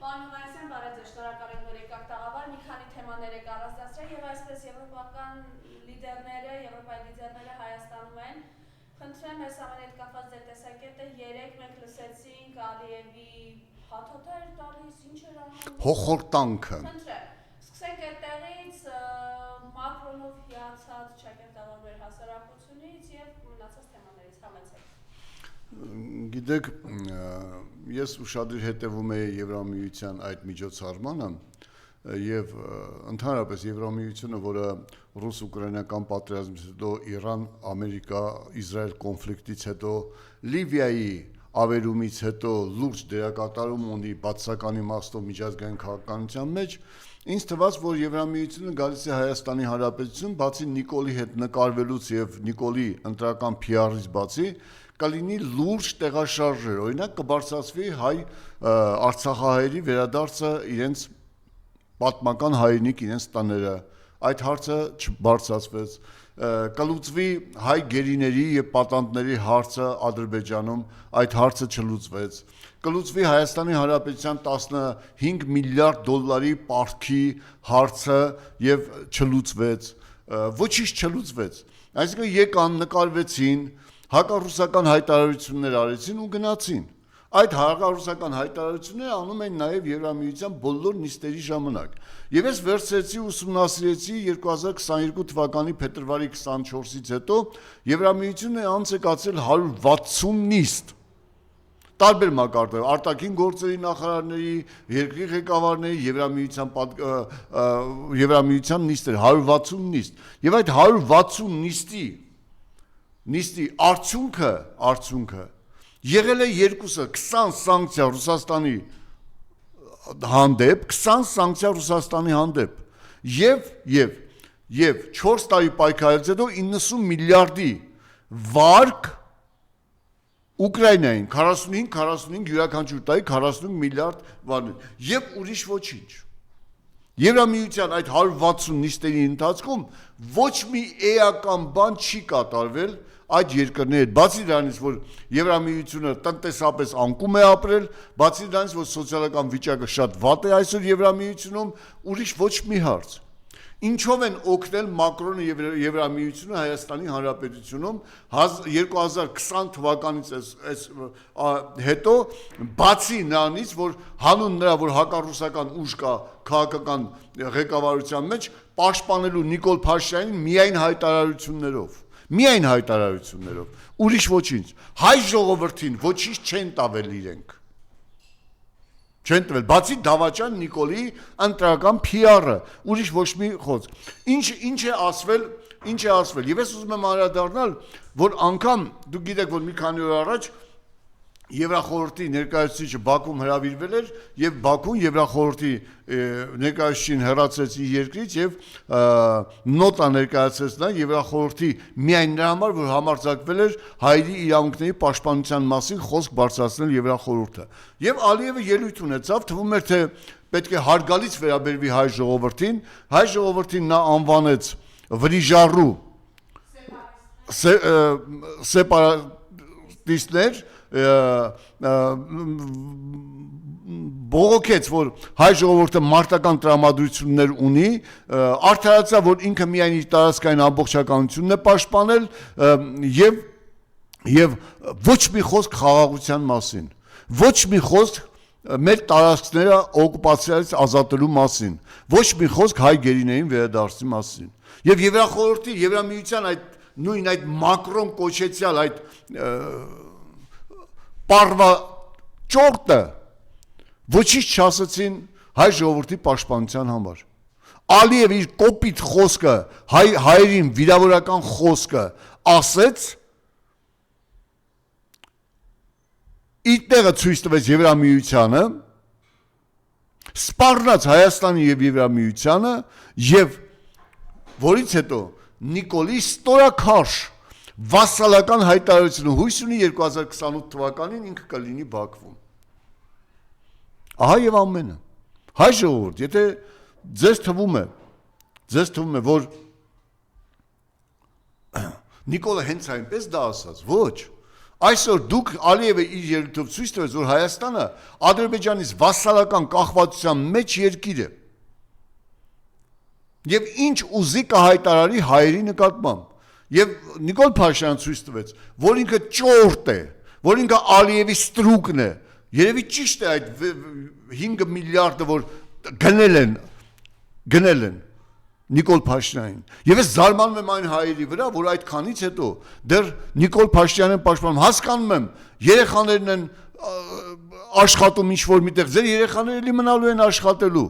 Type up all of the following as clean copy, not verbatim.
Պարոն Հովհաննիսյան, բարև ձեզ, շնորհակալ եմ, որ եկաք տաղավար, մի քանի թեմաներ եք առանձնացրել եւ այսպես եվրոպական լիդերները, եվրոպայի լիդերները Հայաստանում են։ Խնդրեմ, այս ամենի հետ կապված ձեր տեսակետը, երեք մենք լսեցինք Ալիևի հաթոթը էր տալիս, ինչ էր անում։ Հոխորտանքը։ Խնդրեմ, սկսենք այդտեղից Մակրոնով հիացած ճակերտավոր հասարակությունից եւ մնացած թեմաներից համեցեք։ Գիտեք, ես ուշադիր հետևում եի Եվրամիության այդ միջոցառմանը եւ ընդհանրապես Եվրամիությունը, որը ռուս-ուկրաինական պատերազմից հետո Իրան-Ամերիկա-Իսրայել կոնֆլիկտից հետո Լիբիայի ավերումից հետո լուրջ դերակատարում ունի բացասական իմաստով միջազգային քաղաքականության մեջ, ինձ թվաց, որ Եվրամիությունը գալիս է Հայաստանի Հանրապետություն, բացի Նիկոլի հետ նկարվելուց եւ Նիկոլի ընտրական PR-ից բացի, կլինի լուրջ տեղաշարժեր, օրինակ կբարձրացվի հայ արցախահայերի վերադարձը իրենց պատմական հայրենիք, իրենց տները, այդ հարցը չբարձրացվեց, կլուծվի հայ գերիների եւ պատանդների հարցը Ադրբեջանում, այդ հարցը չլուծվեց, կլուծվի Հայաստանի Հանրապետության 15 միլիարդ դոլարի պարտքի հարցը եւ չլուծվեց, ոչինչ չլուծվեց, այսինքն եկան նկարվեցին հակառուսական հայտարարություններ արեցին ու գնացին։ Այդ հակառուսական հայտարարությունները անում են նաև Եվրամիության բոլոր նիստերի ժամանակ։ Եվ ես վերցրեցի ուսումնասիրեցի 2022 թվականի փետրվարի 24-ից հետո Եվրամիությունը անց է կացրել 160 նիստ։ Տարբեր մակարդակով արտաքին գործերի նախարարների, երկրի ղեկավարների, Եվրամիության նիստեր 160 նիստ։ Եվ այդ 160 նիստի արդյունքը եղել է երկուսը 20 սանկցիա Ռուսաստանի հանդեպ եւ 4 տարի պայքարից հետո 90 միլիարդի վարկ Ուկրաինային 45 յուրաքանչյուր տարի 45 միլիարդ վարկ եւ ուրիշ ոչինչ Եվրամիության այդ 160 նիստերի ընթացքում ոչ մի էական բան չի կատարվել այդ երկրների հետ, բացի դրանից, որ Եվրամիությունը տնտեսապես անկում է ապրել, բացի դրանից, որ սոցիալական վիճակը շատ վատ է այսօր Եվրամիությունում, ուրիշ ոչ մի հարց։ Ինչով են օգնել Մակրոնը եւ Եվրամիությունը Հայաստանի Հանրապետությունում 2020 թվականից հետո բացի նրանից, որ հանուն նրա, որ հակառուսական ուժ կա քաղաքական ղեկավարության մեջ, պաշտպանելու Նիկոլ Փաշինյանին միայն հայտարարություններով, ուրիշ ոչինչ, հայ ժողովրդին ոչինչ չեն տավել իրենք, չեն տվել, բացի դավաճան Նիկոլի ընտրական PR-ը, ուրիշ ոչ մի խոսք, ինչ է ասվել, եւ ես ուզում եմ անդրադառնալ, որ անգամ, դուք գիտեք, որ մի քանի օր առաջ Եվրախորհրդի ներկայացուցիչը Բաքվում հրավիրվել էր եւ Բաքուն Եվրախորհրդի ներկայացուցիչին հեռացրեց իր երկրից եւ նոտա ներկայացրեց նա Եվրախորհրդի միայն նրա համար, որ համարձակվել էր հայերի իրավունքների պաշտպանության մասին խոսք բարձրացնել Եվրախորհուրդը։ Եվ Ալիևը ելույթ ունեցավ, թվում էր թե պետք է հարգալից վերաբերվի հայ ժողովրդին նա անվանեց վրիժառու սեպարատիստներ բողոքեց, որ հայ ժողովուրդը մարտական տրամադրություններ ունի, արդարացավ, որ ինքը միայն իր տարածքային ամբողջականությունն է պաշտպանել եւ ոչ մի խոսք խաղաղության մասին, ոչ մի խոսք մեր տարածքները օկուպացիայից ազատելու մասին, ոչ մի խոսք հայ գերիներին վերադարձի մասին։ Եվ Եվրախորհրդի, Եվրամիության այդ Մակրոն կոչեցյալ այդ պարվա ճորտը ոչինչ չասեցին հայ ժողովրդի պաշտպանության համար։ Ալիև իր կոպիտ խոսքը, հայերին վիրավորական խոսքը ասեց, իր տեղը ցույց տվեց Եվրամիությանը, սպառնաց Հայաստանի եւ Եվրամիությանը եւ որից հետո Նիկոլի ստորաքարշ վասալական հայտարարությունը հույս ունի 2028 թվականին ինքը կլինի Բաքվում։ Ահա եւ ամենը։ Հայ ժողովուրդ, եթե ձեզ թվում է, որ Նիկոլը հենց այնպես դա ասաց, ոչ, Այսօր դուք Ալիևը իր երթով ցույց տվեց, որ Հայաստանը Ադրբեջանից վասալական կախվածության մեջ երկիր է։ Եվ ինչ ուզի կհայտարարի հայերի նկատմամբ։ Եվ Նիկոլ Փաշինյանը ցույց տվեց, որ ինքը ճորտ է, որ ինքը Ալիևի ստրուկն է։ Երևի ճիշտ է այդ 5 միլիարդը, որ գնել են Նիկոլ Փաշինյանին։ Եվ ես զարմանում եմ այն հայերի վրա, որ այդքանից հետո դեռ Նիկոլ Փաշինյանին պաշտպանում, հասկանում եմ, երեխաներն են աշխատում ինչ-որ միտեղ, ձեր երեխաները էլի մնալու են աշխատելու։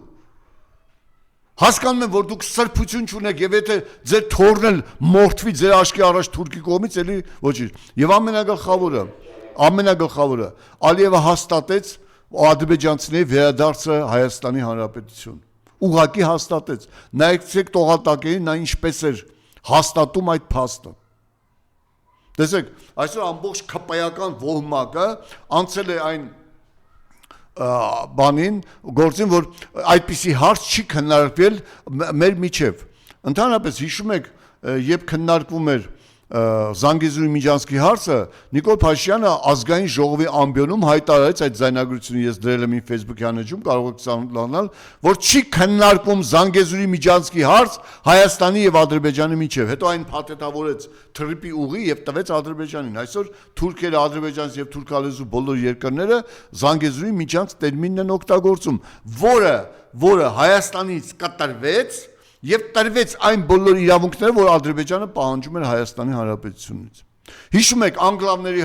Հասկանում եմ, որ դուք սրբություն չունեք, եւ եթե ձեր թորն էլ մորթվի ձեր աչքի առաջ թուրքի կողմից, էլի ոչինչ։ Եվ ամենագլխավորը Ալիևը հաստատեց ադրբեջանցիների վերադարձը Հայաստանի Հանրապետություն։ Ուղղակի հաստատեց։ Նայեցեք տողատակերին, նա ինչպես էր հաստատում այդ փաստը։ Տեսեք, այսօր ամբողջ քպայական ոհմակը անցել է այն բանին, գործին, որ այդպիսի հարց չի քննարկվել մեր միջև։ Ընդհանրապես հիշում եք, երբ քննարկվում էր Զանգեզուրի Միջանցքի հարցը, Նիկոլ Փաշինյանը ազգային ժողովի ամբիոնում հայտարարեց այդ ձայնագրությունը, ես դրել եմ իմ Facebook-յան էջում, կարող եք ցանկանալ, որ չի քննարկվում Զանգեզուրի Միջանցքի հարց Հայաստանի եւ Ադրբեջանի միջև։ Հետո այն փաթեթավորեց թրիպի ուղի եւ տվեց Ադրբեջանին։ Այսօր թուրքերը, ադրբեջանցի եւ թուրքալեզու բոլոր երկրները Զանգեզուրի Միջանց տերմինն են օգտագործում, որը Հայաստանից կտրվեց եւ տրվեց այն բոլոր իրավունքները, որ Ադրբեջանը պահանջում էր Հայաստանի Հանրապետությունից։ Հիշում եք անկլավների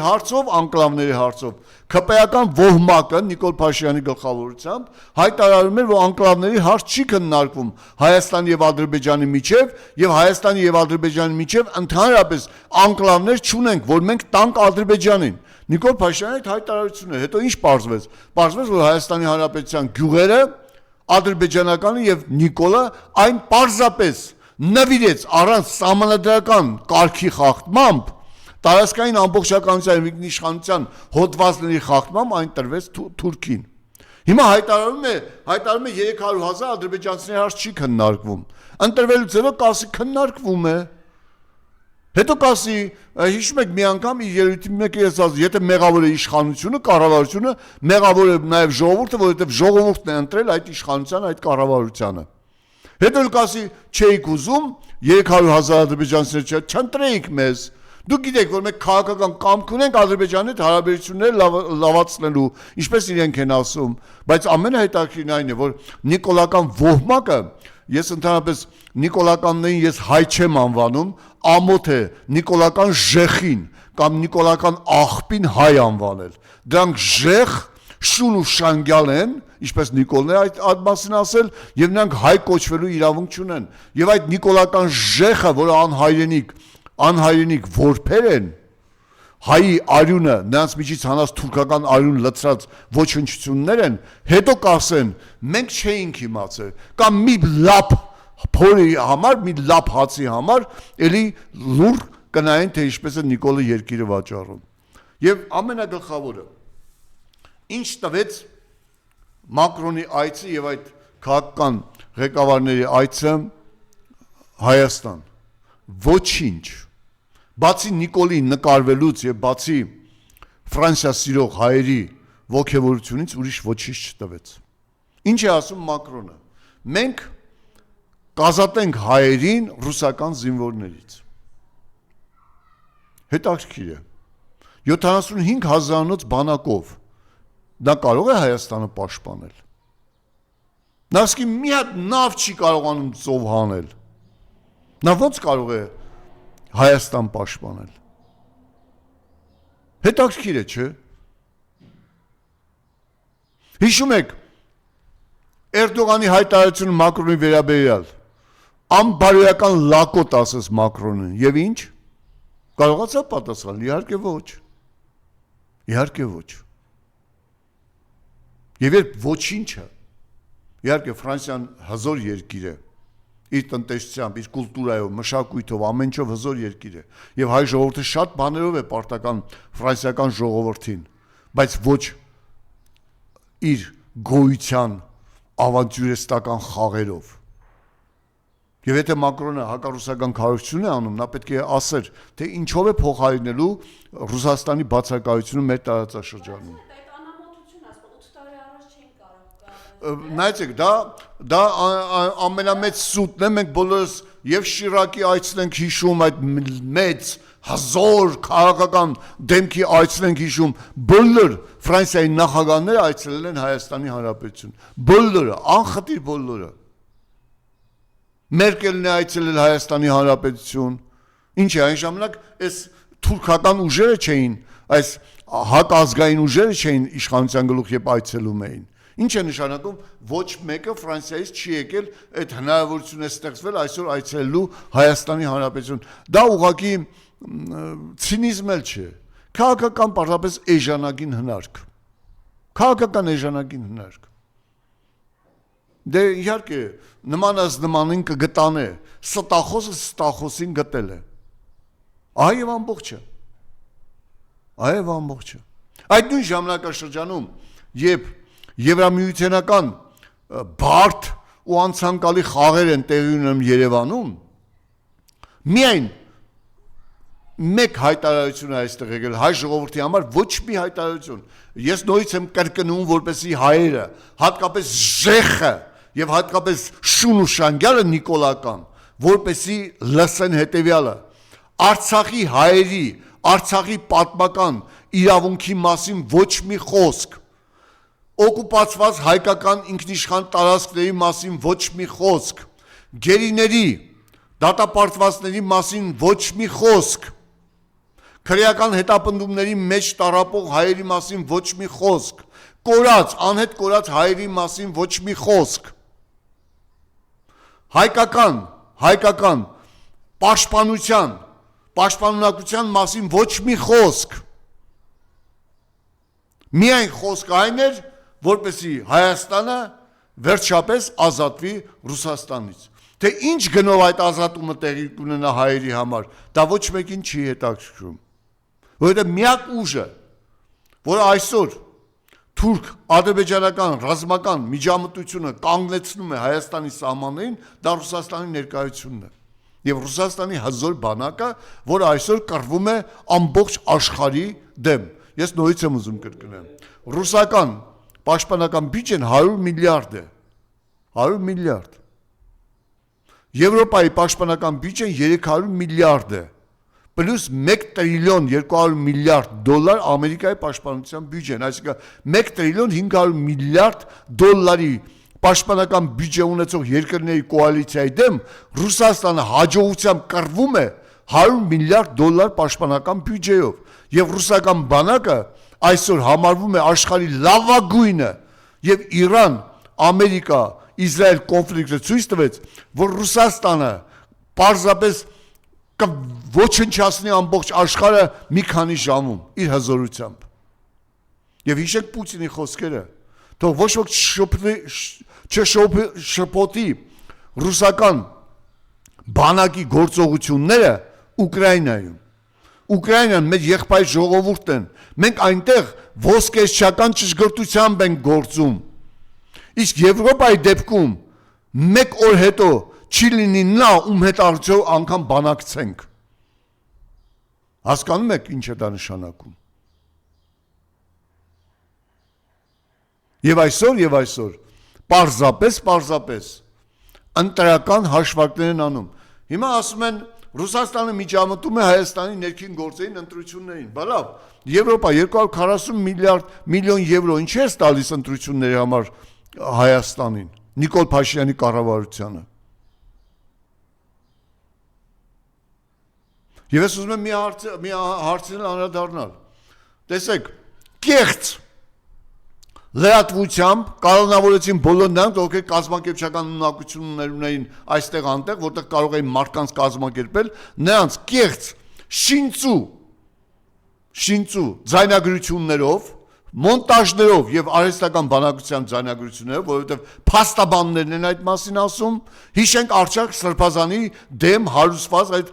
հարցով քպայական ոհմակը Նիկոլ Փաշինյանի գլխավորությամբ հայտարարում էր, որ անկլավների հարց չի քննարկվում Հայաստանի եւ Ադրբեջանի միջև եւ Հայաստանի եւ Ադրբեջանի միջև ընդհանրապես անկլավներ չունենք, որ մենք տանք Ադրբեջանին։ Նիկոլ Փաշինյանի այդ հայտարարությունը հետո ինչ պարզվեց։ Պարզվեց, որ Հայաստանի Հանրապետության գյուղերը ադրբեջանականը եւ Նիկոլը այն պարզապես նվիրեց առանց սահմանադրական կարգի խախտմամբ, տարածքային ամբողջականության եւ ինքնիշխանության հոդվածների խախտմամբ այն տրվեց Թուրքին։ Հիմա հայտարարում է 300,000 ադրբեջանցիների հարց չի քննարկվում։ Ընտրվելուց հետո կասի քննարկվում է։ Հետո կասի, հիշում եք մի անգամ իր ելույթի մեջ ասած, եթե մեղավոր է իշխանությունը, կառավարությունը, մեղավոր է նաև ժողովուրդը, որովհետև ժողովուրդն է ընտրել այդ իշխանության, այդ կառավարությանը։ Հետո կասի, չէիք ուզում 300,000 ադրբեջանցիներ չընտրեիք մեզ։ Դուք գիտեք, որ մենք քաղաքական կամք ունենք Ադրբեջանի հետ հարաբերությունները լավացնելու, ինչպես իրենք են ասում, բայց ամենահետաքրքիրն այն է, որ նիկոլական ոհմակը, ես ընդհանրապես նիկոլականներին ես հայ չեմ անվանում, ամոթ է նիկոլական ժեխին կամ նիկոլական աղբին հայ անվանել։ Դրանք ժեխ, շուն ու շանգյալ են, ինչպես Նիկոլն է այդ մասին ասել, եւ նրանք հայ կոչվելու իրավունք չունեն։ Եվ այդ նիկոլական ժեխը, որը անհայրենիք որբեր են, հայի արյունը, նրանց միջից հանած թուրքական արյուն լցրած ոչնչություններ են, հետո կասեն, մենք չէինք իմացել, կամ մի լապ փորի համար, մի լապ հացի համար, էլի լուր կնայեն, թե ինչպես է Նիկոլը երկիրը վաճառում։ Եվ ամենագլխավորը, ինչ տվեց Մակրոնի այցը եւ այդ քաղաքական ղեկավարների այցը Հայաստան։ Ոչինչ։ Բացի Նիկոլի նկարվելուց եւ բացի Ֆրանսիա սիրող հայերի ողջավորությունից ուրիշ ոչինչ չտվեց։ Ինչ է ասում Մակրոնը։ Մենք կազատենք հայերին ռուսական զինվորներից։ Հետաքրքիր է։ 75,000-ից բանակով նա կարող է Հայաստանը պաշտպանել։ Նա ասի մի հատ նավ չի կարողանում ծով հանել։ Նա ո՞նց կարող է Հայաստան պաշտպանել։ Հետաքրքիր է, չէ՞։ Հիշում եք Էրդողանի հայտարարությունը Մակրոնի վերաբերյալ, անբարոյական լակոտ ասես Մակրոնին, եւ ինչ։ Կարողացա պատասխանել, իհարկե ոչ։ Իհարկե ոչ։ Եվ երբ ոչինչը, իհարկե Ֆրանսիան հզոր երկիր է, իր տնտեսությամբ, իր կուլտուրայով, մշակույթով, ամեն ինչով հզոր երկիր է, եւ հայ ժողովուրդը շատ բաներով է պարտական ֆրանսիական ժողովրդին, բայց ոչ իր գոյության ավանտյուրիստական խաղերով։ Եվ եթե Մակրոնը հակառուսական քարոզություն է անում, նա պետք է ասեր, թե ինչով է փոխարինելու Ռուսաստանի բացակայությունը մեր տարածաշրջանում։ Այդ անամոթություն ասում 8 տարի առաջ չէին կարող։ Նայեցեք, դա ամենամեծ սուտն է, մենք բոլորս եւ Շիրակի այցն ենք հիշում, այդ մեծ հազոր քաղաքական դեմքի այցն ենք հիշում, բոլոր Ֆրանսիայի նախագահները այցելել են Հայաստանի Հանրապետություն, բոլորը, անխտիր բոլորը։ Մերկելն է այցելել Հայաստանի Հանրապետություն, ինչ է այն ժամանակ այս թուրքական ուժերը չէին, այս հակազգային ուժերը չէին իշխանության գլուխ երբ այցելում էին։ Ինչ է նշանակում, ոչ մեկը Ֆրանսիայից չի եկել այդ հնարավորությունը ստեղծվել այսօր այցելելու Հայաստանի Հանրապետություն։ Դա ուղղակի ցինիզմ էլ չէ, քաղաքական պարզապես էժանագին հնարք, քաղաքական էժանագին հնարք։ Դե իհարկե նմանած նմանին կգտանե, ստախոսը ստախոսին գտել է։ Այև ամբողջը։ Այև ամբողջը։ Այդ նույն ժամանակաշրջանում, երբ Եվրամիութենական բարդ ու անցանկալի խաղեր են տեղի ունենում Երևանում, միայն մեկ հայտարարություն է այստեղ եկել հայ ժողովրդի համար, ոչ մի հայտարարություն։ Ես նորից եմ կրկնում, որպեսզի հայերը, հատկապես Ժեխը եւ հատկապես Շուն ու Շանգյալը նիկոլական, որպեսզի լսեն հետեւյալը. Արցախի հայերի, Արցախի պատմական իրավունքի մասին ոչ մի խոսք, օկուպացված հայկական ինքնիշխան տարածքների մասին ոչ մի խոսք, գերիների, դատապարտվածների մասին ոչ մի խոսք, քրեական հետապնդումների մեջ տարապող հայերի մասին ոչ մի խոսք, կորած, անհետ կորած հայերի մասին ոչ մի խոսք, հայկական պաշտպանունակության մասին ոչ մի խոսք, միայն խոսք այն էր, որպեսզի Հայաստանը վերջապես ազատվի Ռուսաստանից։ Թե ինչ գնով այդ ազատումը տեղի կունենա հայերի համար, դա ոչ մեկին չի հետաքրքրում։ Որովհետև միակ ուժը, որը այսօր թուրք ադրբեջանական ռազմական միջամտությունը կանգնեցնում է Հայաստանի սահմաններին, դա Ռուսաստանի ներկայությունն է։ Եվ Ռուսաստանի հզոր բանակը, որը այսօր կռվում է ամբողջ աշխարհի դեմ։ Ես նորից եմ ուզում կրկնել։ Ռուսական պաշտպանական բյուջեն 100 միլիարդ է։ 100 միլիարդ։ Եվրոպայի պաշտպանական բյուջեն 300 միլիարդ է։ Պլյուս 1 տրիլիոն 200 միլիարդ դոլար Ամերիկայի պաշտպանության բյուջեն, այսինքն 1 տրիլիոն 500 միլիարդ դոլարի պաշտպանական բյուջե ունեցող երկրների կոալիցիայի դեմ Ռուսաստանը հաջողությամբ կռվում է 100 միլիարդ դոլար պաշտպանական բյուջեով, եւ ռուսական բանակը այսօր համարվում է աշխարհի լավագույնը, եւ Իրան, Ամերիկա, Իսրայել կոնֆլիկտը ցույց տվեց, որ Ռուսաստանը պարզապես կոչնչացնի ամբողջ աշխարհը մի քանի ժամում իր հզորությամբ։ Եվ հիշեք Պուտինի խոսքերը, թող ոչ ոք չշփոթի ռուսական բանակի գործողությունները Ուկրաինայում։ Ուկրաինան մեր եղբայր ժողովուրդն են, մենք այնտեղ ոսկերչական ճշգրտությամբ ենք գործում, իսկ Եվրոպայի դեպքում մեկ օր հետո չի լինի նա, ում հետ արդյոք անգամ բանակցենք։ Հասկանում եք ինչ է դա նշանակում։ Եվ այսօր, պարզապես ընտրական հաշվարկներ են անում։ Հիմա ասում են, Ռուսաստանը միջամտում է Հայաստանի ներքին գործերին ընտրություններին, բա լավ, Եվրոպա 240 միլիոն եվրո ինչ է տալիս ընտրությունների համար Հայաստանին, Նիկոլ Փաշինյանի կառավարությանը։ Եվ ես ուզում եմ մի հարցին անդրադառնալ։ Տեսեք, կեղծ լրատվությամբ կանոնավորեցին բոլոր նրանք, ովքեր կազմակերպչական ունակություններ ունեին այստեղ անտեղ, որտեղ կարող էին մարդկանց կազմակերպել, նրանց կեղծ շինծու ձայնագրություններով, մոնտաժներով եւ արհեստական բանակցության ձայնագրություններով, որովհետեւ փաստաբաններն են այդ մասին ասում, հիշենք Արցախ Սրբազանի դեմ հարուցված այդ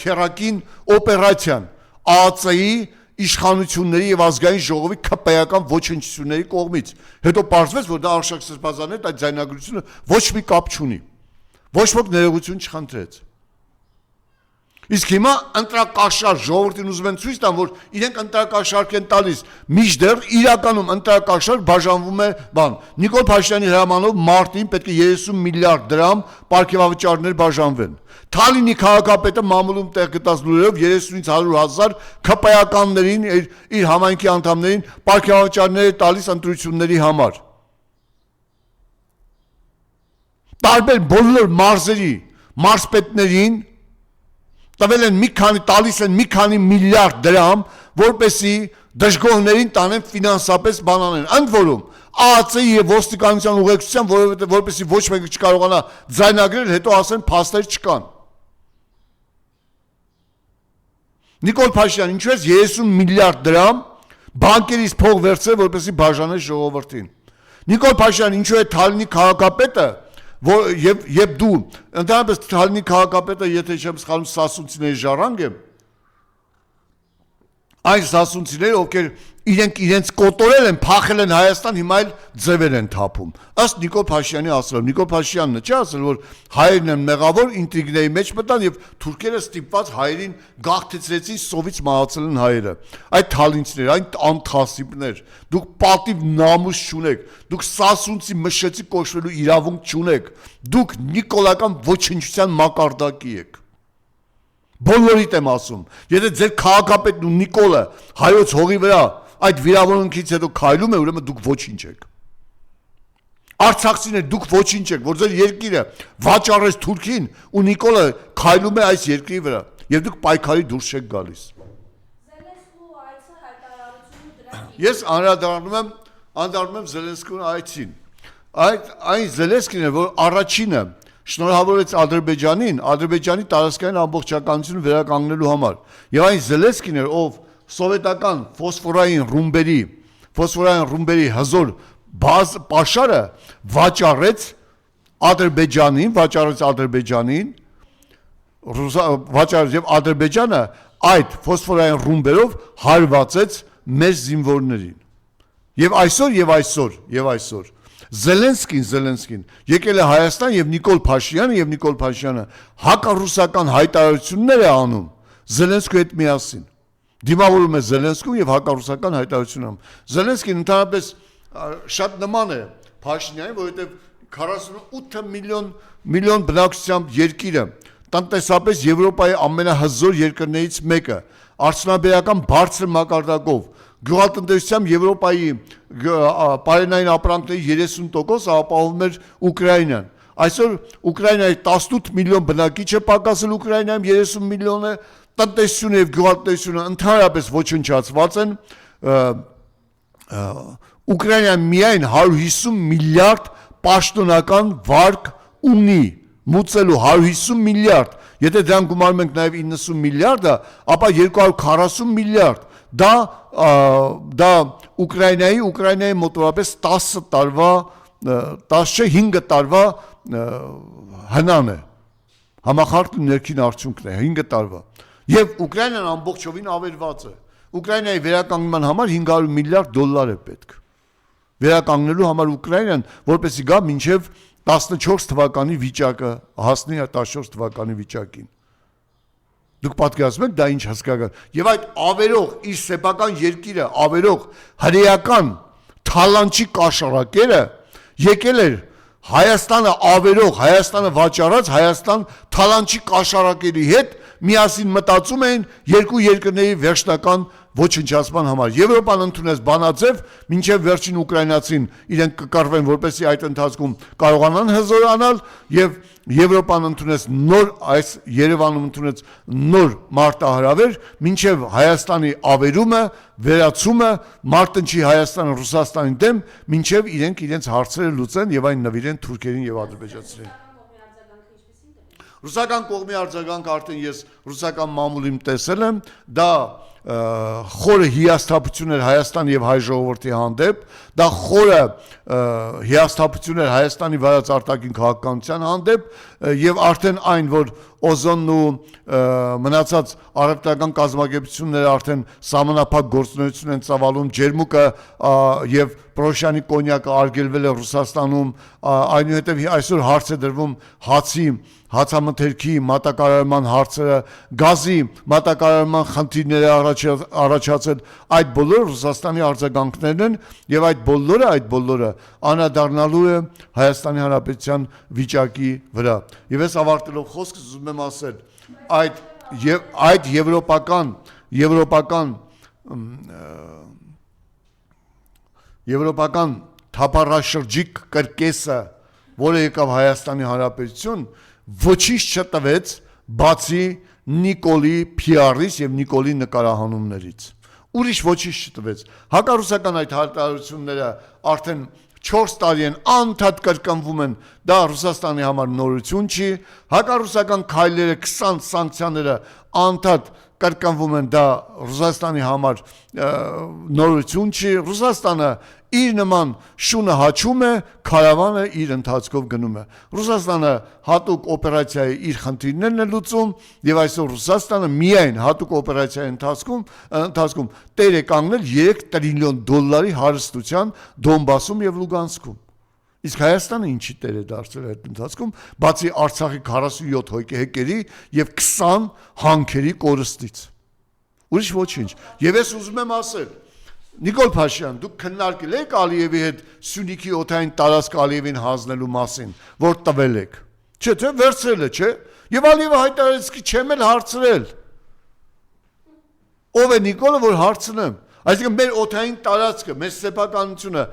քերակին օպերացիան ԱԱՑ-ի իշխանությունների եւ ազգային ժողովի քպեական ոչնչությունների կողմից։ Հետո պարզվեց, որ դա Արցախ Սրբազանն է, այդ ձայնագրությունը ոչ մի կապ չունի։ Ոչ ոք ներողություն չխնդրեց։ Իսկ հիմա ընտրակաշար ժողովրդին ուզում են ցույց տան, որ իրենք ընտրակաշարք են տալիս, մինչդեռ իրականում ընտրակաշար բաժանվում է բան։ Նիկոլ Փաշինյանի հրամանով մարտին պետք է 30 միլիարդ դրամ պարգևավճարներ բաժանվեն։ Թալինի քաղաքապետը մամուլում տեղ գտած լուրերով 30-ից 100,000 ԿՊ-ականներին իր համայնքի անդամներին պարգևավճարներ է տալիս ընտրությունների համար։ Տարբեր բոլոր մարզերի մարզպետներին տալիս են մի քանի միլիարդ դրամ, որպեսի դժգոհներին տանեն ֆինանսապես բանանեն։ Ընդ որում, ԱԱՑ-ի եւ ոստիկանության ուղեկցությամբ, որպեսի ոչ մեկը չկարողանա ձայնագրել, հետո ասեն փաստեր չկան։ Նիկոլ Փաշինյան, ինչու ես 30 միլիարդ դրամ բանկերից փող վերցրել, որպեսի բաժանել ժողովրդին։ Նիկոլ Փաշինյան, ինչու է Թալինի քաղաքապետը Եվ դու ընդհանրապես Թալինի քաղաքապետը, եթե չեմ սխալվում, սասունցիների ժառանգ է, այս սասունցիները, ովքեր իրենց կոտորել են, փախել են Հայաստան, հիմա էլ ձևեր են թափում։ Ըստ Նիկոլ Փաշինյանի ասելով, Նիկոլ Փաշինյանը չի ասել, որ հայերն են մեղավոր, ինտրիգների մեջ մտան եւ թուրքերը ստիպված հայերին գաղթեցրեցին, սովից մահացել են հայերը։ Այդ թալինցիներ, այն անթասիբներ, դուք պատիվ նամուս չունեք, դուք սասունցի մշեցի կոչվելու իրավունք չունեք, դուք նիկոլական ոչնչության մակարդակի եք։ Բոլորիդ եմ ասում, եթե ձեր քաղաքապետն ու Նիկոլը հայոց հողի վրա այդ վիրավորանքից հետո քայլում է, ուրեմն դուք ոչինչ եք։ Արցախցիներ, դուք ոչինչ եք, որ ձեր երկիրը վաճառեց Թուրքին ու Նիկոլը քայլում է այս երկրի վրա, եւ դուք պայքարի դուրս չեք գալիս։ Զելենսկու այցը հայտարարությունը դրա Ես անդրադառնում եմ Զելենսկու այցին։ Այն Զելենսկին է, որ առաջինը շնորհավորեց Ադրբեջանի տարածքային ամբողջականությունը վերականգնելու համար։ Եվ այն Զելենսկին էր, ով սովետական ֆոսֆորային ռումբերի հզոր պաշարը վաճառեց Ադրբեջանին, եւ Ադրբեջանը այդ ֆոսֆորային ռումբերով հարվածեց մեր զինվորներին։ Եվ այսօր Զելենսկին եկել է Հայաստան եւ Նիկոլ Փաշինյանը հակառուսական հայտարարություններ է անում Զելենսկու հետ միասին։ Դիմավորում է Զելենսկուն եւ հակառուսական հայտարարություն անում։ Զելենսկին ընդհանրապես շատ նման է Փաշինյանին, որովհետեւ 48 միլիոն բնակչությամբ երկիրը, տնտեսապես Եվրոպայի ամենահզոր երկրներից մեկը, արդյունաբերական բարձր մակարդակով, գյուղատնտեսությամբ Եվրոպայի պարենային ապրանքների 30% ապահովում էր Ուկրաինան։ Այսօր Ուկրաինայի 18 միլիոն բնակիչ է պակասել Ուկրաինայում 30 միլիոն է, տնտեսությունը եւ գյուղատնտեսությունը ընդհանրապես ոչնչացված են։ Ուկրաինան միայն 150 միլիարդ պաշտոնական վարկ ունի, մուծելու 150 միլիարդ, եթե դրան գումարում ենք նաեւ 90 միլիարդը, ապա 240 միլիարդ, դա Ուկրաինայի մոտավորապես 10 տարվա, 15 տարվա հնան է, համախառն ներքին արդյունքն է, 5 տարվա, եւ Ուկրաինան ամբողջովին ավերված է, Ուկրաինայի վերականգնման համար 500 միլիարդ դոլար է պետք, վերականգնելու համար Ուկրաինան, որպեսզի գա մինչև 14 թվականի վիճակը, հասնի 14 թվականի վիճակին։ Դուք պատկերացնում եք դա ինչ հսկական։ Եվ այդ ավերող իր սեփական երկիրը ավերող հրեական թալանչի կաշառակերը եկել էր Հայաստանը ավերող, Հայաստանը վաճառած Հայաստան թալանչի կաշառակերի հետ միասին մտածում էին երկու երկրների վերջնական ոչնչացման համար։ Եվրոպան ընդունեց բանաձև, մինչև վերջին ուկրաինացին իրենք կկարվեն, որպեսզի այդ ընթացքում կարողանան հզորանալ, եւ Եվրոպան ընդունեց Երևանում ընդունեց նոր մարտահրավեր, մինչև Հայաստանի ավերումը, վերացումը, մարտնչի Հայաստանը Ռուսաստանի դեմ, մինչև իրենց հարցերը լուծեն եւ այն նվիրեն թուրքերին եւ ադրբեջանցիներին։ Ռուսական կողմի արձագանքը արդեն ես ռուսական մամուլին տեսել եմ, դա խորը հիասթափություն էր Հայաստան եւ հայ ժողովրդի հանդեպ, դա խորը հիասթափություն էր Հայաստանի վարած արտաքին քաղաքականության հանդեպ եւ արդեն այն, որ օզոնն ու մնացած արևտական կազմակերպությունները արդեն սահմանափակ գործունեություն են ծավալում, ջերմուկը եւ Պրոշյանի կոնյակը արգելվել է Ռուսաստանում, այնուհետև այսօր հարց է դրվում հացի, հացամթերքի մատակարարման հարցերը, գազի մատակարարման խնդիրները առաջացել, այդ բոլորը Ռուսաստանի արձագանքներն են եւ այդ բոլորը անդրադառնալու է Հայաստանի Հանրապետության վիճակի վրա։ Եվ ես ավարտելով խոսքս ուզում եմ ասել, այդ եվրոպական թափառաշրջիկ կրկեսը, որը եկավ Հայաստանի Հանրապետություն, ոչինչ չտվեց բացի Նիկոլի PR-ից եւ Նիկոլի նկարահանումներից։ Ուրիշ ոչինչ չտվեց։ Հակառուսական այդ հայտարարությունները արդեն 4 տարի են անդադ կրկնվում են, դա Ռուսաստանի համար նորություն չի, հակառուսական քայլերը 20 սանկցիաները անդադ կրկնվում են, դա Ռուսաստանի համար նորություն չի, Ռուսաստանը իր նման շունը հաչում է, քարավանը իր ընթացքով գնում է։ Ռուսաստանը հատուկ օպերացիայի իր խնդիրներն է լուծում եւ այսօր Ռուսաստանը միայն հատուկ օպերացիայի ընթացքում տեր է կանգնել 3 տրիլիոն դոլարի հարստության Դոնբասում եւ Լուգանսկում։ Իսկ Հայաստանը ինչի տեր է դարձել այդ ընթացքում, բացի Արցախի 47 հեկերի եւ 20 հանքերի կորստից։ Ուրիշ ոչինչ։ Եվ ես ուզում եմ ասել, Նիկոլ Փաշյան, դուք քննարկել եք Ալիևի հետ Սյունիքի օթային տարածք Ալիևին հանձնելու մասին, որ տվել եք։ Չէ, թե վերցրել է, չէ։ Եվ Ալիևը հայտարարեց, որ չեմ էլ հարցրել։ Ով է Նիկոլը, որ հարցնեմ։ Այսինքն մեր օթային տարածքը, մեր սեփականությունը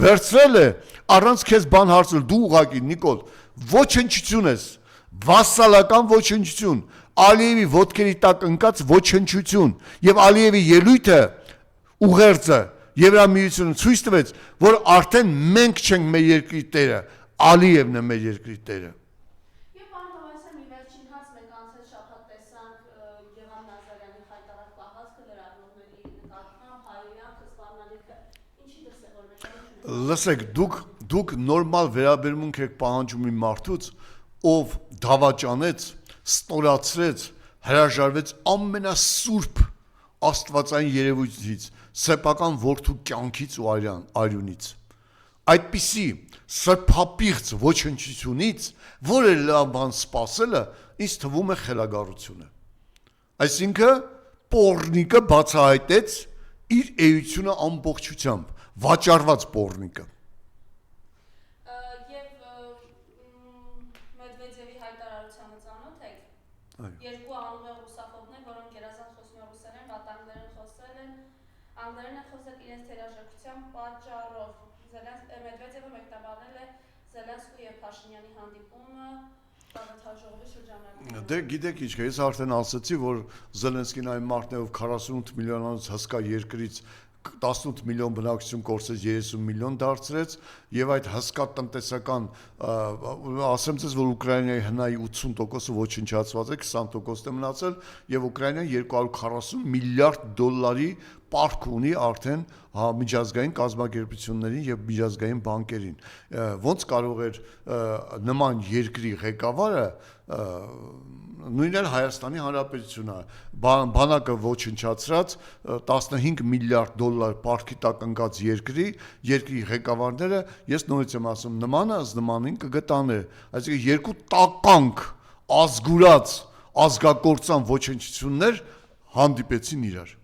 վերցրել է առանց քեզ բան հարցնել, դու ուղակի Նիկոլ, ոչնչություն ես, վասալական ոչնչություն, Ալիևի ոտքերի տակ ընկած ոչնչություն եւ Ալիևի ելույթը ուղերձը Եվրամիությունը ցույց տվեց, որ արդեն մենք չենք մեր երկրի տերը, Ալիևն է մեր երկրի տերը։ Եվ պարոն մի վերջին հարց մենք անցել շաբաթ տեսանք Գևամ Նազարյանի հայտարար պահվածքը լրագրողների նկատմամբ հայրենիքը սպառնալիքը ինչի դրսևորում է։ Լսեք, դուք նորմալ վերաբերմունք եք պահանջում մի մարդուց, ով դավաճանեց, ստորացրեց, հրաժարվեց ամենասուրբ աստվածային երևույթից, սեփական որդու կյանքից ու արյունից։ Այդպիսի սրբապիղծ ոչնչությունից, որը լավ բան սпасելը, ինձ թվում է խելագարություն է։ Այսինքն պոռնիկը բացահայտեց իր էությունը ամբողջությամբ, վաճառված պոռնիկը։ Մեդվեդևի հայտարարությանը ծանոթ եք։ Երկու անուղեղ ռուսաֆոբներ, որոնք երազանք խոսում են ռուսերեն, վատանգներեն խոսել են, անգլերեն են խոսել իրենց թերաժողության պատճառով։ Մեդվեդևը մեկնաբանել է Զելենսկու եւ Փաշինյանի հանդիպումը Ժողովի շրջանակում։ Դե գիտեք ինչ, ես արդեն ասացի, որ Զելենսկին այն մարդն է, ով 48 միլիոնանոց հսկա երկրից 18 միլիոն բնակչություն կորցրեց 30 միլիոն դարձրեց եւ այդ հսկա տնտեսական ասեմ ձեզ որ Ուկրաինայի հնայի 80%-ը ոչնչացված է 20%-ն է մնացել եւ Ուկրաինան 240 միլիարդ դոլարի պարկ ունի արդեն միջազգային կազմակերպություններին եւ միջազգային բանկերին ոնց կարող էր նման երկրի ղեկավարը նույնն էլ Հայաստանի Հանրապետությունը բանակը ոչնչացրած 15 միլիարդ դոլար պարքի տակ ընկած երկրի ղեկավարները ես նորից եմ ասում նմանը նմանին կգտան այսինքն երկու տականք ազգուրած ազգակործան ոչնչություններ հանդիպեցին իրար